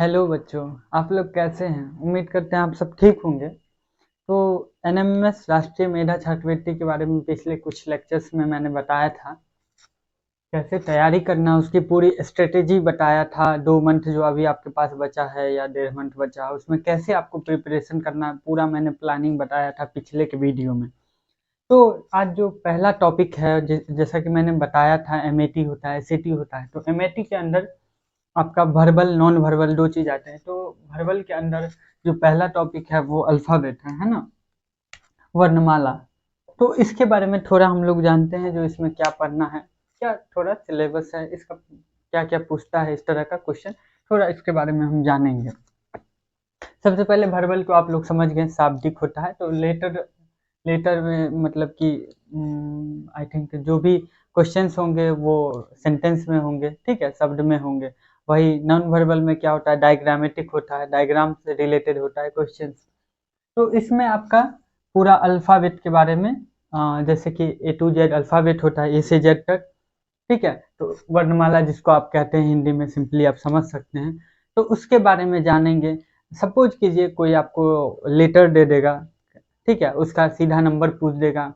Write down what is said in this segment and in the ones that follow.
Hello बच्चों। आप लोग कैसे हैं? उम्मीद करते हैं आप सब ठीक होंगे। तो एनएमएस राष्ट्रीय मेधा छात्रवृत्ति के बारे में पिछले कुछ लेक्चर्स में मैंने बताया था, कैसे तैयारी करना, उसकी पूरी स्ट्रेटेजी बताया था। 2 मंथ जो अभी आपके पास बचा है या 1.5 मंथ बचा है, उसमें कैसे आपको प्रिपरेशन करना है, पूरा मैंने प्लानिंग बताया था पिछले के वीडियो में। तो आज जो पहला टॉपिक है, जैसा कि मैंने बताया था, एमएटी होता है, एसएटी होता है। तो एमएटी के अंदर आपका वर्बल नॉन वर्बल दो चीज आते हैं। तो वर्बल के अंदर जो पहला टॉपिक है वो अल्फाबेट है ना, वर्णमाला। तो इसके बारे में थोड़ा हम लोग जानते हैं, जो इसमें क्या पढ़ना है, क्या थोड़ा सिलेबस है इसका, क्या क्या पूछता है, इस तरह का क्वेश्चन थोड़ा इसके बारे में हम जानेंगे। सबसे पहले वर्बल को आप लोग समझ गए, शाब्दिक होता है। तो लेटर लेटर में मतलब कि आई थिंक जो भी क्वेश्चंस होंगे वो सेंटेंस में होंगे, ठीक है, शब्द में होंगे। वही नॉन वर्बल में क्या होता है, डायग्रामेटिक होता है, डायग्राम से रिलेटेड होता है क्वेश्चंस। तो इसमें आपका पूरा अल्फ़ाबेट के बारे में, जैसे कि ए टू जेड अल्फ़ाबेट होता है, ए से जेड तक, ठीक है। तो वर्णमाला जिसको आप कहते हैं हिंदी में, सिंपली आप समझ सकते हैं। तो उसके बारे में जानेंगे। सपोज कीजिए कोई आपको लेटर दे देगा, ठीक है, उसका सीधा नंबर पूछ देगा।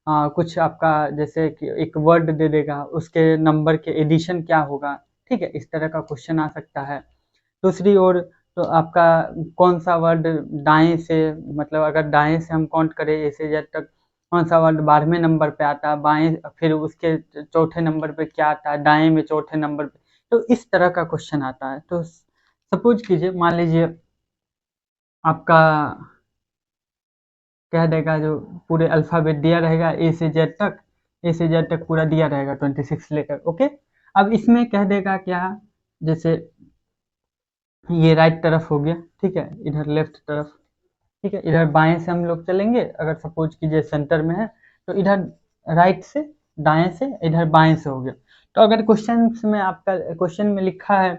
कुछ आपका जैसे कि एक वर्ड दे देगा, उसके नंबर के एडिशन क्या होगा, ठीक है, इस तरह का क्वेश्चन आ सकता है। दूसरी ओर तो आपका कौन सा वर्ड दाएं से, मतलब अगर दाएं से हम काउंट करें ए से जेड तक, कौन सा वर्ड 12वें नंबर पे आता है, बाएं फिर उसके चौथे नंबर पे क्या आता है, दाएं में चौथे नंबर पे। तो इस तरह का क्वेश्चन आता है। तो सपोज कीजिए, मान लीजिए आपका कह देगा, जो पूरे अल्फाबेट दिया रहेगा ए से जेड तक, ए से जेड तक पूरा दिया रहेगा 26 लेटर, ओके। अब इसमें कह देगा क्या, जैसे ये राइट तरफ हो गया, ठीक है, इधर लेफ्ट तरफ, ठीक है, इधर बाएं से हम लोग चलेंगे। अगर सपोज कीजिए सेंटर में है तो इधर राइट से, दाएं से, इधर बाएं से हो गया। तो अगर क्वेश्चन में आपका क्वेश्चन में लिखा है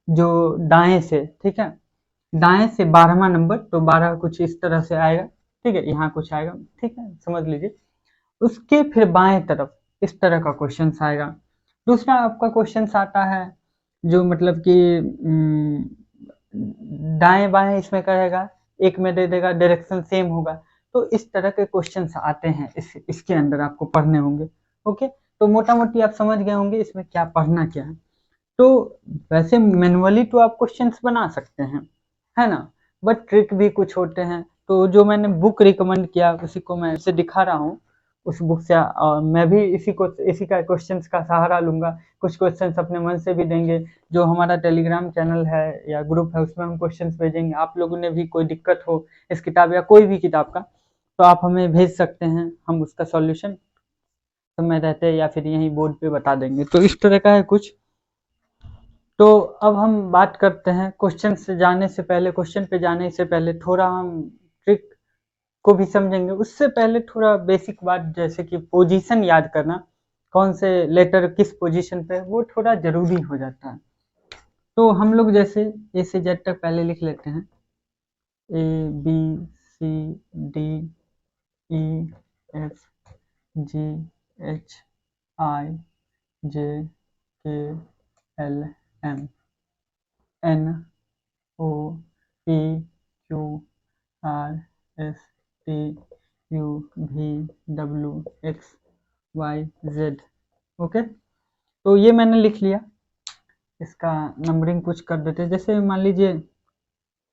जो दाएं से, ठीक है, दाएं से 12वां नंबर, तो 12 कुछ इस तरह से आएगा, ठीक है, यहाँ कुछ आएगा, ठीक है, समझ लीजिए। उसके फिर बाएं तरफ इस तरह का क्वेश्चन आएगा। दूसरा आपका क्वेश्चन आता है जो मतलब कि दाएं बाएं इसमें करेगा, एक में दे देगा, डायरेक्शन सेम होगा। तो इस तरह के क्वेश्चंस आते हैं, इसके अंदर आपको पढ़ने होंगे, ओके। तो मोटा मोटी आप समझ गए होंगे इसमें क्या पढ़ना क्या है। तो वैसे मैनुअली तो आप क्वेश्चंस बना सकते हैं, है ना, बट ट्रिक भी कुछ होते हैं। तो जो मैंने बुक रिकमेंड किया उसी को मैं इसे दिखा रहा हूँ, उस बुक से मैं भी इसी का क्वेश्चंस का सहारा लूंगा। कुछ क्वेश्चंस अपने मन से भी देंगे। जो हमारा टेलीग्राम चैनल है या ग्रुप है, उसमें हम क्वेश्चंस भेजेंगे। आप लोगों ने भी कोई दिक्कत हो इस किताब या कोई भी किताब का, तो आप हमें भेज सकते हैं, हम उसका सॉल्यूशन समय रहते या फिर यहीं बोर्ड पे बता देंगे। तो इस तरह का है कुछ। तो अब हम बात करते हैं क्वेश्चन से जाने से पहले, क्वेश्चन पे जाने से पहले थोड़ा हम ट्रिक को भी समझेंगे। उससे पहले थोड़ा बेसिक बात, जैसे कि पोजीशन याद करना, कौन से लेटर किस पोजीशन पे है, वो थोड़ा जरूरी हो जाता है। तो हम लोग जैसे ए से जेड तक पहले लिख लेते हैं, A B C D E F G H I J K L M N O P Q R S T U V W X Y Z, okay. तो ये मैंने लिख लिया। इसका नंबरिंग कुछ कर देते हैं, जैसे मान लीजिए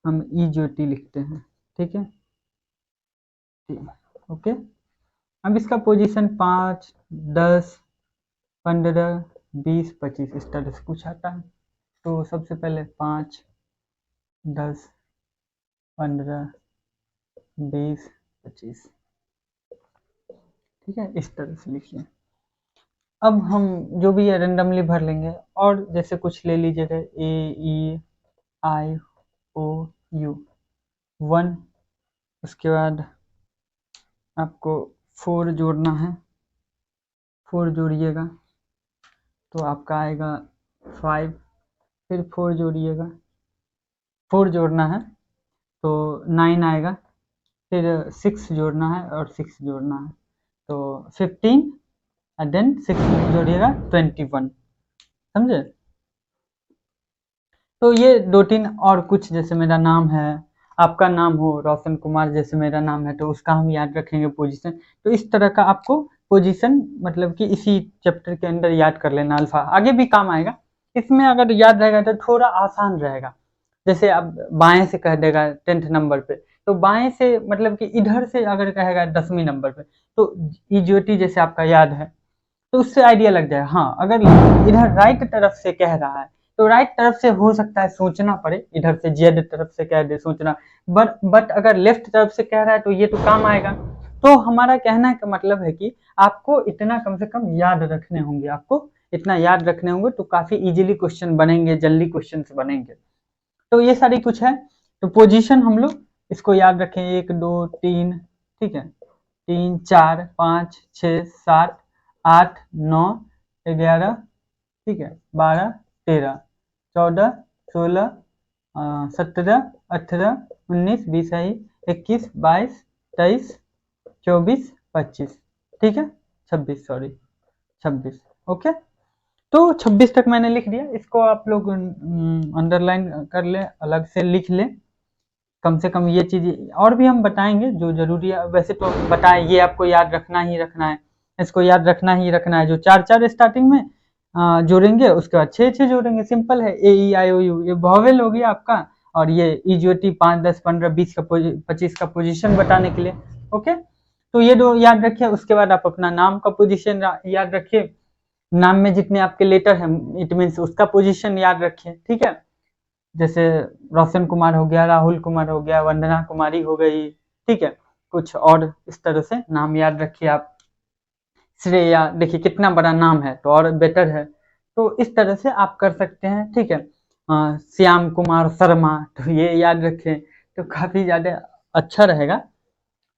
हम ई जो टी लिखते हैं, ठीक है, ओके। अब इसका पोजीशन 5, 10, 15, 20, 25 इस तरह से कुछ आता है। तो सबसे पहले 5, 10, 15, 20, 25, ठीक है, इस तरह से लिखिए। अब हम जो भी है रेंडमली भर लेंगे, और जैसे कुछ ले लीजिएगा, ए ई आई ओ यू 1, उसके बाद आपको 4 जोड़ना है, 4 जोड़िएगा तो आपका आएगा 5, फिर 4 जोड़िएगा, 4 जोड़ना है तो 9 आएगा, फिर 6 जोड़ना है और 6 जोड़ना है तो 15, और देन 6 जोड़िएगा 21, समझे। तो ये 2-3 और कुछ, जैसे मेरा नाम है, आपका नाम हो रोशन कुमार, जैसे मेरा नाम है तो उसका हम याद रखेंगे पोजीशन। तो इस तरह का आपको पोजीशन मतलब कि इसी चैप्टर के अंदर याद कर लेना, अल्फा आगे भी काम आएगा। इसमें अगर याद रहेगा तो थोड़ा आसान रहेगा। जैसे अब बाएं से कह देगा 10th नंबर पे, तो बाएं से मतलब कि इधर से अगर कहेगा 10वीं नंबर पे, तो इजोटी जैसे आपका याद है तो उससे आइडिया लग जाए। हाँ, अगर इधर राइट तरफ से कह रहा है तो राइट तरफ से हो सकता है सोचना पड़े, इधर से जेड तरफ से कह दे सोचना, बट अगर लेफ्ट तरफ से कह रहा है तो ये तो काम आएगा। तो हमारा कहना का मतलब है कि आपको इतना कम से कम याद रखने होंगे, आपको इतना याद रखने होंगे तो काफी इजीली क्वेश्चन बनेंगे, जल्दी क्वेश्चन बनेंगे। तो ये सारी कुछ है। तो पोजीशन हम लोग इसको याद रखें, 1 2 3, ठीक है, 3 4 5 6 7 8 9 11, ठीक है, 12 13 14 16 17 18 19 20 है, 21 22 23 24 25, ठीक है, 26, सॉरी 26, ओके। तो 26 तक मैंने लिख दिया, इसको आप लोग अंडरलाइन कर ले, अलग से लिख ले। कम से कम ये चीज और भी हम बताएंगे जो जरूरी है, वैसे तो बताएं, ये आपको याद रखना ही रखना है, इसको याद रखना ही रखना है। जो 4 स्टार्टिंग में जोड़ेंगे, उसके बाद 6 जोड़ेंगे, सिंपल है। ए ई आई ओ यू, ये वॉवेल हो गया आपका, और ये इजोटी 5 10 15 20 का 25 का पोजीशन बताने के लिए, ओके। तो ये दो याद रखिए। उसके बाद आप अपना नाम का पोजीशन याद रखिए, नाम में जितने आपके लेटर हैं इट मीन्स उसका पोजीशन याद रखिए, ठीक है। जैसे रोशन कुमार हो गया, राहुल कुमार हो गया, वंदना कुमारी हो गई, ठीक है। कुछ और इस तरह से नाम याद रखिए आप। श्रेया, देखिए कितना बड़ा नाम है तो और बेटर है, तो इस तरह से आप कर सकते हैं, ठीक है। श्याम कुमार शर्मा, तो ये याद रखें तो काफी ज्यादा अच्छा रहेगा।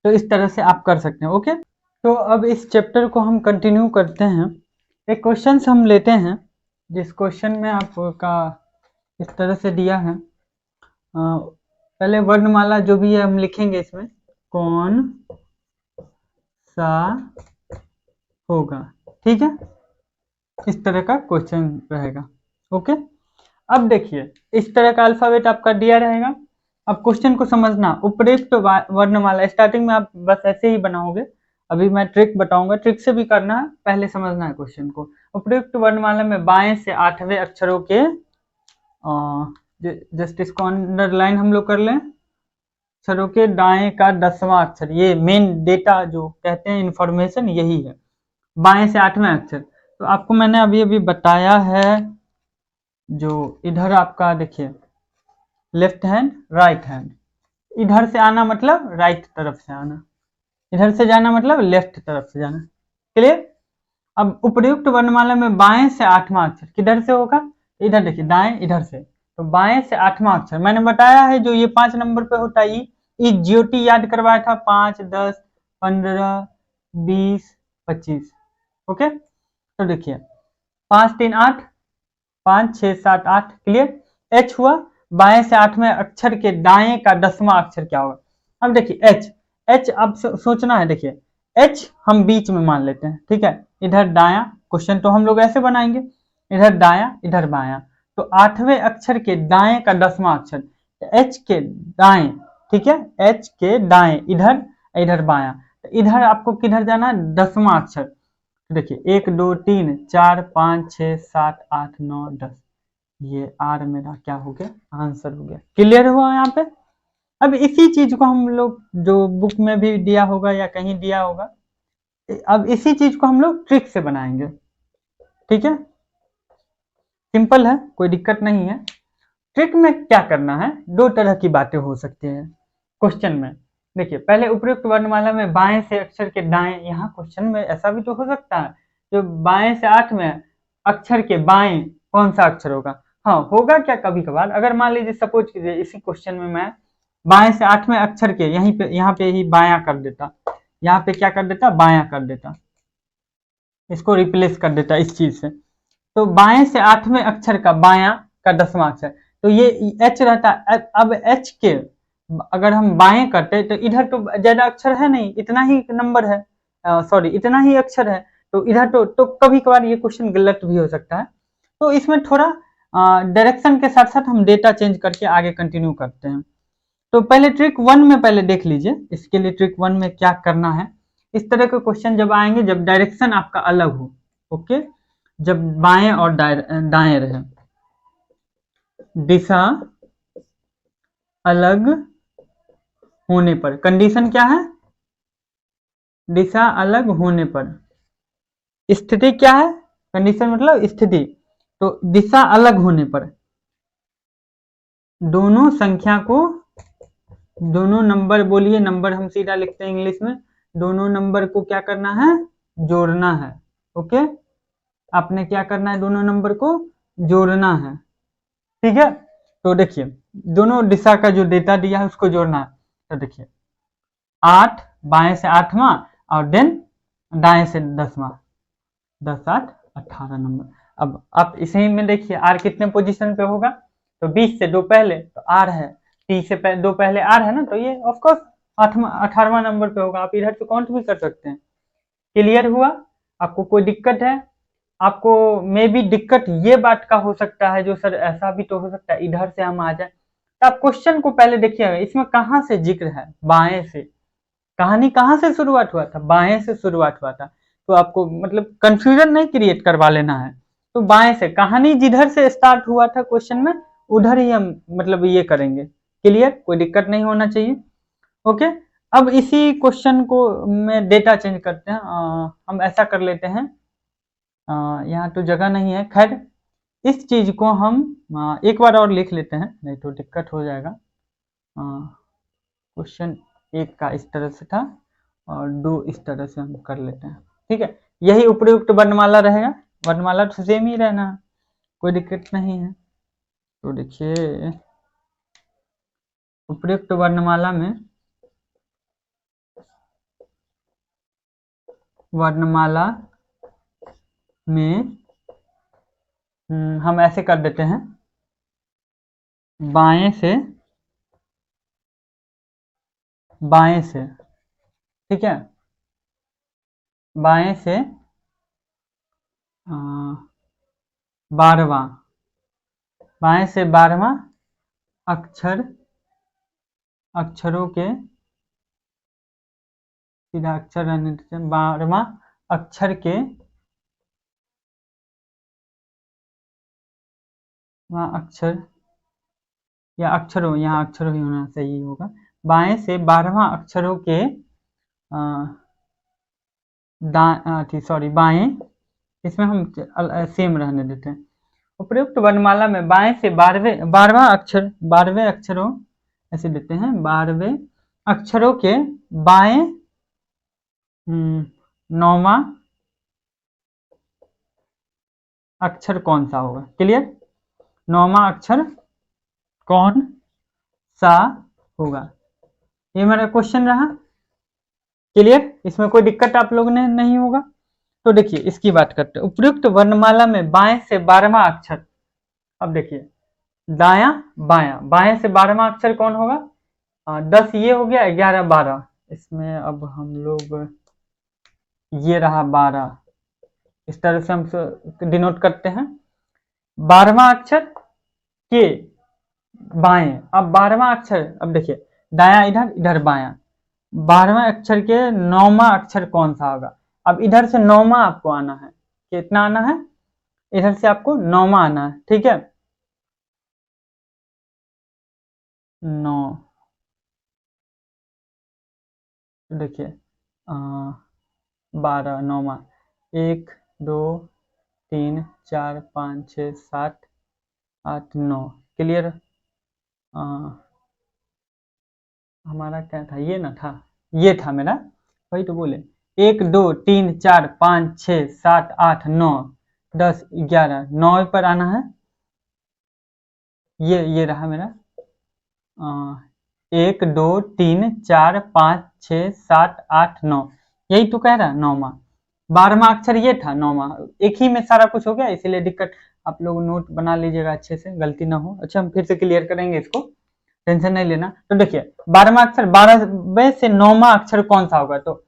तो इस तरह से आप कर सकते हैं, ओके। तो अब इस चैप्टर को हम कंटिन्यू करते हैं। एक क्वेश्चन हम लेते हैं, जिस क्वेश्चन में आपका इस तरह से दिया है। पहले वर्णमाला जो भी है हम लिखेंगे इसमें, कौन सा होगा, ठीक है। इस तरह का क्वेश्चन रहेगा, ओके। अब देखिए इस तरह का अल्फाबेट आपका दिया रहेगा। अब क्वेश्चन को समझना, उपयुक्त वर्णमाला स्टार्टिंग में आप बस ऐसे ही बनाओगे। अभी मैं ट्रिक बताऊंगा, ट्रिक से भी करना है, पहले समझना है क्वेश्चन को। उपयुक्त वर्णमाला में बाएं से 8वें अक्षरों के जस्ट इसको अंडरलाइन हम लोग कर लें, अक्षरों के दाएं का 10वां अक्षर, ये मेन डेटा जो कहते हैं इंफॉर्मेशन यही है, बाएं से 8वें अक्षर। तो आपको मैंने अभी अभी बताया है, जो इधर आपका देखिए लेफ्ट हैंड राइट हैंड, इधर से आना मतलब राइट तरफ से आना, इधर से जाना मतलब लेफ्ट तरफ से जाना, क्लियर। अब उपयुक्त वर्णमाला में बाएं से 8वां अक्षर किधर से होगा, इधर देखिए दाएं इधर से, तो बाएं से 8वां अक्षर मैंने बताया है, जो ये 5 नंबर पे होता है, ये ज्योति याद करवाया था, 5 10 15 20 25, ओके। तो देखिए 5 3 8, 5 6 7 8, क्लियर। एच हुआ, बाएं से 8वें अक्षर के दाएं का 10वां अक्षर क्या होगा। अब देखिए एच, एच अब सोचना है, देखिए एच हम बीच में मान लेते हैं, ठीक है। इधर दाया, क्वेश्चन तो हम लोग ऐसे बनाएंगे, इधर दाया इधर बाया, तो 8वें अक्षर के दाएं का 10वां अक्षर, एच के दाएं, ठीक है, एच के दाएं, इधर इधर बाया, तो इधर आपको किधर जाना है, 10वां अक्षर। तो देखिए 1 2 3 4 5 6 7 8 9 10, ये आर मेरा क्या हो गया, आंसर हो गया, क्लियर हुआ यहाँ पे। अब इसी चीज को हम लोग जो बुक में भी दिया होगा या कहीं दिया होगा, अब इसी चीज को हम लोग ट्रिक से बनाएंगे, ठीक है। सिंपल है, कोई दिक्कत नहीं है। ट्रिक में क्या करना है, 2 तरह की बातें हो सकती है क्वेश्चन में। देखिए पहले उपयुक्त वर्णमाला में बाएं से अक्षर के दाएं, यहाँ क्वेश्चन में ऐसा भी तो हो सकता है, जो बाएं से 8वें अक्षर के बाएं कौन सा अक्षर होगा। हाँ होगा क्या कभी कभार, अगर मान लीजिए सपोज कीजिए इसी क्वेश्चन में मैं बाएं से 8वें अक्षर के यहीं पे यहाँ पे ही बाया कर देता, यहाँ पे क्या कर देता, बाया कर देता, इसको रिप्लेस कर देता इस चीज से, तो बाएं से 8वें अक्षर का बाया का 10वां अक्षर, तो ये एच रहता। अब एच के अगर हम बाएं करते तो इधर तो ज्यादा अक्षर है नहीं, इतना ही नंबर है, सॉरी इतना ही अक्षर है, तो इधर तो कभी कभार ये क्वेश्चन गलत भी हो सकता है। तो इसमें थोड़ा डायरेक्शन के साथ साथ हम डेटा चेंज करके आगे कंटिन्यू करते हैं। तो पहले ट्रिक 1 में पहले देख लीजिए, इसके लिए ट्रिक 1 में क्या करना है। इस तरह के क्वेश्चन जब आएंगे जब डायरेक्शन आपका अलग हो, ओके, जब बाएं और दाएं रहे, दिशा अलग होने पर, कंडीशन क्या है, दिशा अलग होने पर, स्थिति क्या है, कंडीशन मतलब स्थिति, तो दिशा अलग होने पर दोनों संख्या को, दोनों नंबर बोलिए, नंबर हम सीधा लिखते हैं इंग्लिश में, दोनों नंबर को क्या करना है, जोड़ना है। ओके, आपने क्या करना है, दोनों नंबर को जोड़ना है, ठीक है। तो देखिए दोनों दिशा का जो डेटा दिया है उसको जोड़ना है। तो देखिए 8 बाएं से 8वां और देन दाएं से 10वां, 10 8 18 नंबर। अब आप इसी में देखिए आर कितने पोजीशन पे होगा, तो 20 से 2 पहले तो आर है, 30 से 2 पहले आर है ना, तो ये ऑफकोर्स 18वां नंबर पे होगा। आप इधर से काउंट भी कर सकते हैं। क्लियर हुआ? आपको कोई दिक्कत है? आपको मे भी दिक्कत ये बात का हो सकता है जो सर ऐसा भी तो हो सकता है इधर से हम आ जाए, तो आप क्वेश्चन को पहले देखिएगा, इसमें कहाँ से जिक्र है, बाएं से, कहानी कहाँ से शुरुआत हुआ था, बाएं से शुरुआत हुआ था। तो आपको मतलब कंफ्यूजन नहीं क्रिएट करवा लेना है, तो बाएं से कहानी जिधर से स्टार्ट हुआ था क्वेश्चन में उधर ही हम मतलब ये करेंगे। क्लियर? कोई दिक्कत नहीं होना चाहिए। ओके, अब इसी क्वेश्चन को में डेटा चेंज करते हैं। हम ऐसा कर लेते हैं, यहाँ तो जगह नहीं है, खैर इस चीज को हम एक बार और लिख लेते हैं, नहीं तो दिक्कत हो जाएगा। क्वेश्चन 1 का इस तरह से था और 2 इस तरह से हम कर लेते हैं, ठीक है। यही उपयुक्त वर्णमाला रहेगा, वर्णमाला तो सेम ही रहना है, कोई दिक्कत नहीं है। तो देखिए उपयुक्त वर्णमाला में, वर्णमाला में हम ऐसे कर देते हैं, बाएं से, बाएं से, ठीक है, बाएं से 12वां, बाएं से 12वां अक्षर, अक्षरों के, सीधा अक्षर रहने देते हैं, 12वां अक्षर के, वहाँ अक्षर या अक्षरों, यहाँ अक्षरों ही होना सही होगा, बाएं से 12वां अक्षरों के बाएं, इसमें हम सेम रहने देते हैं। उपयुक्त वर्णमाला में बाएं से 12वां अक्षर, 12वें अक्षरों ऐसे देते हैं, 12वें अक्षरों के बाएं 9वां अक्षर कौन सा होगा। क्लियर? 9वां अक्षर कौन सा होगा, ये मेरा क्वेश्चन रहा। क्लियर? इसमें कोई दिक्कत आप लोगों ने नहीं होगा। तो देखिए इसकी बात करते हैं, उपयुक्त वर्णमाला में बाएं से 12वां अक्षर, अब देखिए दाया बाया, बाएं से 12वां अक्षर कौन होगा, 10 ये हो गया, 11 12, इसमें अब हम लोग ये रहा 12, इस तरह से हम डिनोट करते हैं। 12वां अक्षर के बाएं, अब 12वां अक्षर, अब देखिए दाया इधर, इधर बाया, 12वें अक्षर के 9वां अक्षर कौन सा होगा। अब इधर से 9वां आपको आना है, कितना आना है, इधर से आपको 9वां आना है, ठीक है, 9, देखिए 12 9वां, 1 2 3 4 5 6 7 8 9। क्लियर? हमारा क्या था, ये ना था, ये था मेरा, वही तो बोले, 1 2 3 4 5 6 7 8 9 10 11, 9 पर आना है, ये रहा मेरा 1 2 3 4 5 6 7 8 9, यही तो कह रहा है 9वां। 12वां अक्षर ये था, 9वां, एक ही में सारा कुछ हो गया, इसीलिए दिक्कत। आप लोग नोट बना लीजिएगा अच्छे से, गलती ना हो। अच्छा हम फिर से क्लियर करेंगे इसको, टेंशन नहीं लेना। तो देखिए 12वां अक्षर, 12वें से 9वां अक्षर कौन सा होगा, तो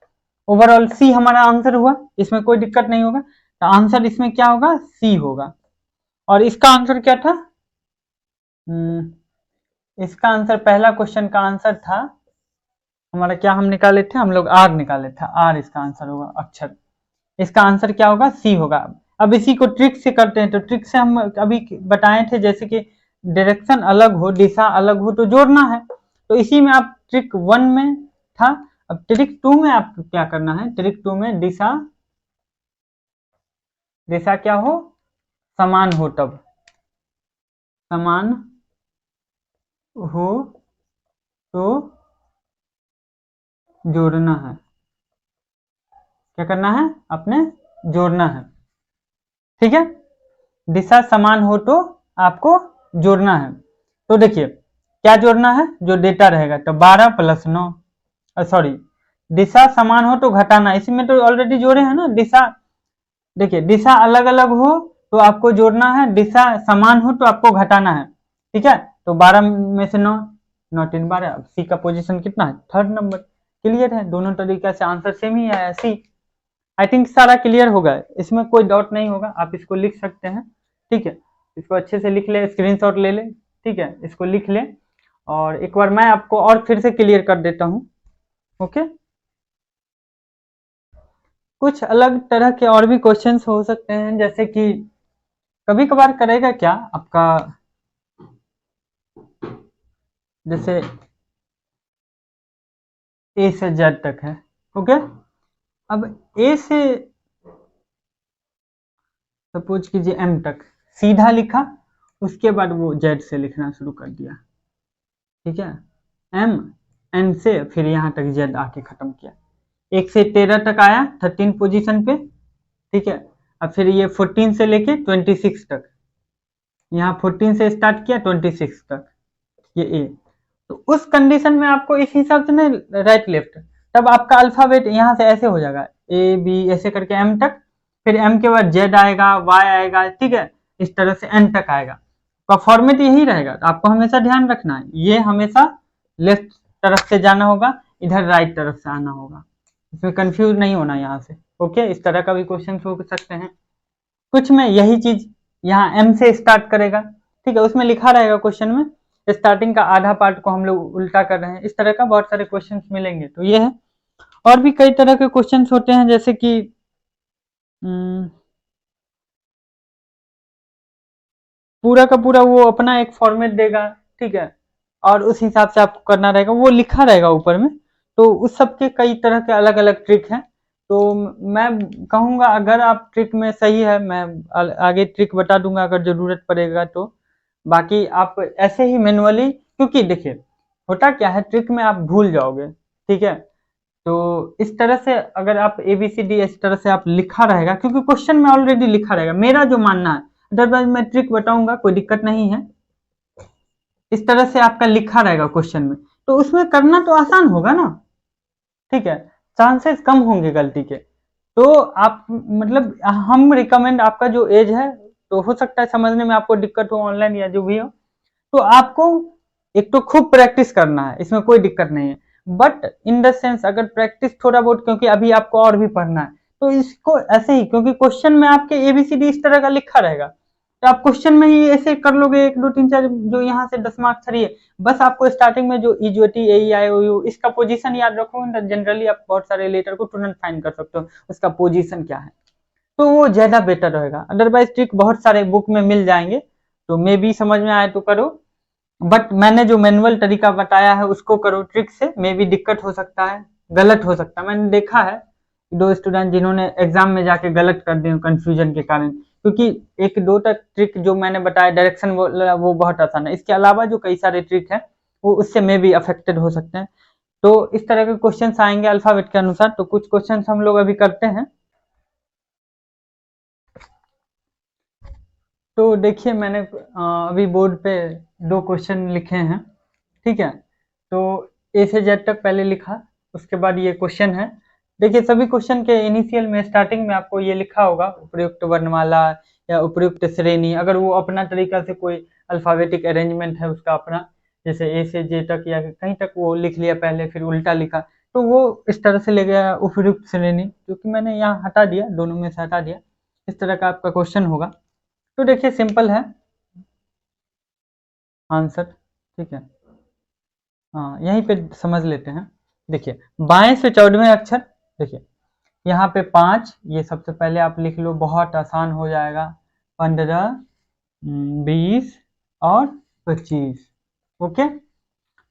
ओवरऑल सी हमारा आंसर हुआ, इसमें कोई दिक्कत नहीं होगा, तो आंसर इसमें क्या होगा, सी होगा। और इसका आंसर क्या था? इसका आंसर, पहला क्वेश्चन का आंसर था हमारा, क्या हम निकाले थे हम लोग? आर निकाले थे। आर इसका आंसर होगा, अक्षर। इसका आंसर क्या होगा? सी होगा। अब इसी को ट्रिक से करते हैं। तो ट्रिक से हम अभी बताए थे, जैसे कि डायरेक्शन अलग हो, दिशा अलग हो तो जोड़ना है। तो इसी में आप ट्रिक 1 में था। अब ट्रिक 2 में आपको क्या करना है? ट्रिक 2 में दिशा दिशा क्या हो? समान हो, तब समान हो तो जोड़ना है। क्या करना है? अपने जोड़ना है। ठीक है, दिशा समान हो तो आपको जोड़ना है। तो देखिए क्या जोड़ना है? जो डेटा रहेगा, तो 12 + 9, सॉरी, दिशा समान हो तो घटाना। इसी में तो ऑलरेडी जोड़े हैं ना दिशा। देखिए दिशा अलग अलग हो तो आपको जोड़ना है, दिशा समान हो तो आपको घटाना है। ठीक है, तो 12 में से 9, 9 3 12। अब सी का पोजीशन कितना है? 3rd number. क्लियर है? दोनों तरीके से आंसर सेम ही आया, सी। आई थिंक सारा क्लियर होगा, इसमें कोई डाउट नहीं होगा। आप इसको लिख सकते हैं। ठीक है, इसको अच्छे से लिख ले, स्क्रीनशॉट ले ले। ठीक है, इसको लिख ले, और एक बार मैं आपको और फिर से क्लियर कर देता हूँ। ओके, कुछ अलग तरह के और भी क्वेश्चंस हो सकते हैं, जैसे कि कभी कभार करेगा क्या आपका, जैसे ए से जेड तक है। ओके, अब ए से सपोज कीजिए एम तक सीधा लिखा, उसके बाद वो जेड से लिखना शुरू कर दिया। ठीक है, एम एन से फिर यहाँ तक जेड आके खत्म किया। 1 से 13 तक आया 13 पोजीशन पे। ठीक है, अब फिर ये 14 से लेके 26 तक, यहाँ 14 से स्टार्ट किया 26 तक, ये ए। तो उस कंडीशन में आपको इस हिसाब से ना, राइट लेफ्ट, तब आपका अल्फाबेट यहाँ से ऐसे हो जाएगा, ए बी ऐसे करके एम तक, फिर एम के बाद जेड आएगा, वाई आएगा। ठीक है, इस तरह से एन तक आएगा। तो फॉर्मेट यही रहेगा, तो आपको हमेशा ध्यान रखना है, ये हमेशा लेफ्ट तरफ से जाना होगा, इधर राइट तरफ से आना होगा। इसमें कंफ्यूज नहीं होना यहाँ से। ओके, इस तरह का भी क्वेश्चन हो सकते हैं। कुछ में यही चीज, यहाँ एम से स्टार्ट करेगा। ठीक है, उसमें लिखा रहेगा क्वेश्चन में, स्टार्टिंग का आधा पार्ट को हम लोग उल्टा कर रहे हैं। इस तरह का बहुत सारे क्वेश्चंस मिलेंगे। तो ये है, और भी कई तरह के क्वेश्चंस होते हैं, जैसे कि पूरा का पूरा वो अपना एक फॉर्मेट देगा। ठीक है, और उस हिसाब से आपको करना रहेगा, वो लिखा रहेगा ऊपर में। तो उस सब के कई तरह के अलग अलग ट्रिक हैं। तो मैं कहूँगा अगर आप ट्रिक में सही है, मैं आगे ट्रिक बता दूंगा अगर जरूरत पड़ेगा तो। बाकी आप ऐसे ही मैनुअली, क्योंकि देखिए होता क्या है, ट्रिक में आप भूल जाओगे। ठीक है, तो इस तरह से अगर आप ABCD इस तरह से आप लिखा रहेगा, क्योंकि क्वेश्चन में ऑलरेडी लिखा रहेगा, मेरा जो मानना है। अदरवाइज मैं ट्रिक बताऊंगा, कोई दिक्कत नहीं है। इस तरह से आपका लिखा रहेगा क्वेश्चन में, तो उसमें करना तो आसान होगा ना। ठीक है, चांसेस कम होंगे गलती के। तो आप मतलब हम रिकमेंड, आपका जो एज है, तो हो सकता है समझने में आपको दिक्कत हो, ऑनलाइन या जो भी हो, तो आपको एक तो खूब प्रैक्टिस करना है, इसमें कोई दिक्कत नहीं है। बट इन द सेंस अगर प्रैक्टिस थोड़ा बहुत, क्योंकि अभी आपको और भी पढ़ना है, तो इसको ऐसे ही, क्योंकि क्वेश्चन में आपके ABCD इस तरह का लिखा रहेगा, तो आप क्वेश्चन में ही ऐसे कर लोगे, 1 2 3 4 जो यहाँ से 10 मार्क्स है। बस आपको स्टार्टिंग में जो इजोटी ए आई ओ यू, इसका पोजीशन याद रखोगे ना, जनरली आप बहुत सारे लेटर को तुरंत फाइंड कर सकते हो उसका पोजीशन क्या है। तो वो ज्यादा बेटर रहेगा। अदरवाइज ट्रिक बहुत सारे बुक में मिल जाएंगे, तो मे भी समझ में आए तो करो। बट मैंने जो मैनुअल तरीका बताया है उसको करो, ट्रिक से मे भी दिक्कत हो सकता है, गलत हो सकता है। मैंने देखा है 2 स्टूडेंट जिन्होंने एग्जाम में जाके गलत कर दिए कंफ्यूजन के कारण, क्योंकि 1 2 तक ट्रिक जो मैंने बताया डायरेक्शन वो बहुत आसान है, इसके अलावा जो कई सारे ट्रिक है वो उससे मे भी अफेक्टेड हो सकते हैं। तो इस तरह के क्वेश्चन आएंगे अल्फाबेट के अनुसार। तो कुछ क्वेश्चन हम लोग अभी करते हैं। तो देखिए मैंने अभी बोर्ड पे 2 क्वेश्चन लिखे हैं। ठीक है, तो ए से जेड तक पहले लिखा, उसके बाद ये क्वेश्चन है। देखिए सभी क्वेश्चन के इनिशियल में, स्टार्टिंग में आपको ये लिखा होगा उपयुक्त वर्णमाला या उपयुक्त श्रेणी, अगर वो अपना तरीका से कोई अल्फाबेटिक अरेंजमेंट है उसका अपना, जैसे ए से जे तक या कहीं तक वो लिख लिया पहले, फिर उल्टा लिखा, तो वो इस तरह से ले गया उपयुक्त श्रेणी, क्योंकि मैंने यहाँ हटा दिया, दोनों में से हटा दिया। इस तरह का आपका क्वेश्चन होगा। तो देखिए सिंपल है आंसर, ठीक है। हाँ यहीं पे समझ लेते हैं। देखिए बाएं से 14वें अक्षर, देखिए यहाँ पे 5, ये सबसे पहले आप लिख लो, बहुत आसान हो जाएगा। 15, 20 और 25। ओके,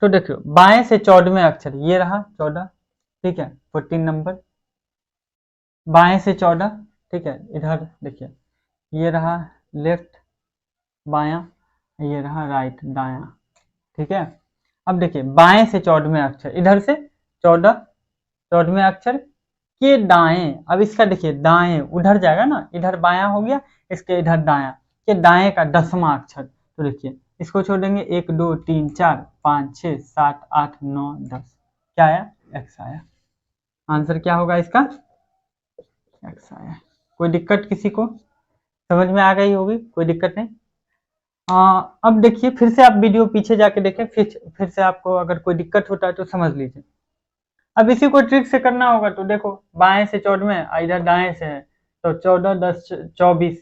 तो देखियो बाएं से 14वें अक्षर ये रहा 14, ठीक है, 14 नंबर। बाएं से 14, ठीक है, इधर देखिए ये रहा लेफ्ट बायां, ये रहा राइट दायां, ठीक है। अब देखिए बाएं से 14वें अक्षर, इधर से 14वें अक्षर के दाएं, अब इसका देखिए दाएं उधर जाएगा ना, इधर बायां हो गया, इसके इधर दायां, के दाएं का 10वां अक्षर, तो देखिए इसको छोड़ेंगे 1 2 3 4 5 6 7 8 9 10, क्या आया, एक्स आया। आंसर क्या होगा इसका, एक्स आया। कोई दिक्कत किसी को, समझ में आ गई होगी, कोई दिक्कत नहीं। अब देखिए फिर से आप वीडियो पीछे जाके देखें, फिर से आपको अगर कोई दिक्कत होता है तो समझ लीजिए। अब इसी को ट्रिक से करना होगा, तो देखो बाएं से 14वें, इधर दाएं से है, तो 14 10 24,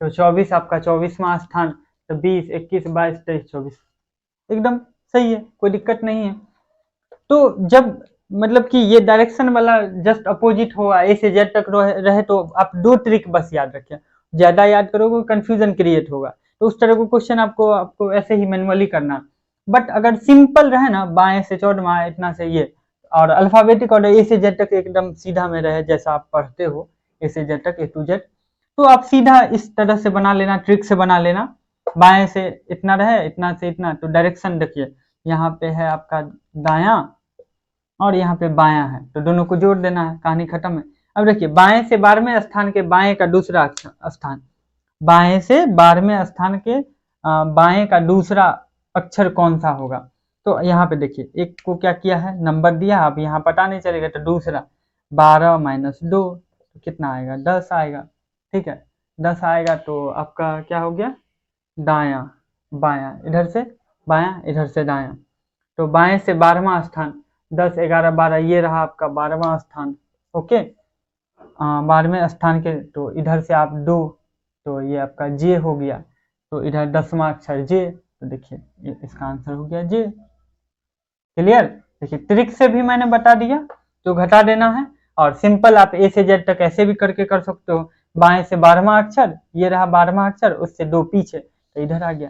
तो 24 आपका 24वां स्थान, तो 20 21 22 23 24, एकदम सही है, कोई दिक्कत नहीं है। तो जब मतलब कि ये डायरेक्शन वाला जस्ट अपोजिट होगा, ए से जेड तक रहे, तो आप 2 ट्रिक बस याद रखें, ज्यादा याद करोगे कंफ्यूजन क्रिएट होगा, तो उस तरह को क्वेश्चन आपको ऐसे ही मैनुअली करना। बट अगर सिंपल रहे ना, बाएं से 14वां इतना से ये, और अल्फाबेटिक ऑर्डर ए से जेड तक एकदम सीधा में रहे, जैसा आप पढ़ते हो ए से जेड तक, ए टू जेड, तो आप सीधा इस तरह से बना लेना, ट्रिक से बना लेना। बाएं से इतना रहे, इतना से इतना, तो डायरेक्शन देखिए यहाँ पे है आपका दायां और यहाँ पे बायां है, तो दोनों को जोड़ देना है, कहानी खत्म है। अब देखिए बाएं से 12वें स्थान के बाएं का दूसरा स्थान, बाएं से 12वें स्थान के बाएं का दूसरा अक्षर कौन सा होगा, तो यहाँ पे देखिए एक को क्या किया है, नंबर दिया, अब यहाँ पता नहीं चलेगा, तो दूसरा 12 - 2, तो कितना आएगा, 10 आएगा, ठीक है, 10 आएगा, तो आपका क्या हो गया, दायां बायां, इधर से बायां इधर से दायां, तो बाएं से 12वां स्थान, 10 11 12, ये रहा आपका 12वां स्थान। ओके, 12वें स्थान के, तो इधर से आप 2, तो ये आपका जे हो गया, तो इधर 10वां अक्षर जे, तो देखिए इसका आंसर हो गया जे। क्लियर, देखिए ट्रिक से भी मैंने बता दिया, तो घटा देना है, और सिंपल आप ए से जेड तक ऐसे भी करके कर सकते हो। बाएं से 12वां अक्षर, ये रहा 12वां अक्षर, उससे 2 पीछे, तो इधर आ गया।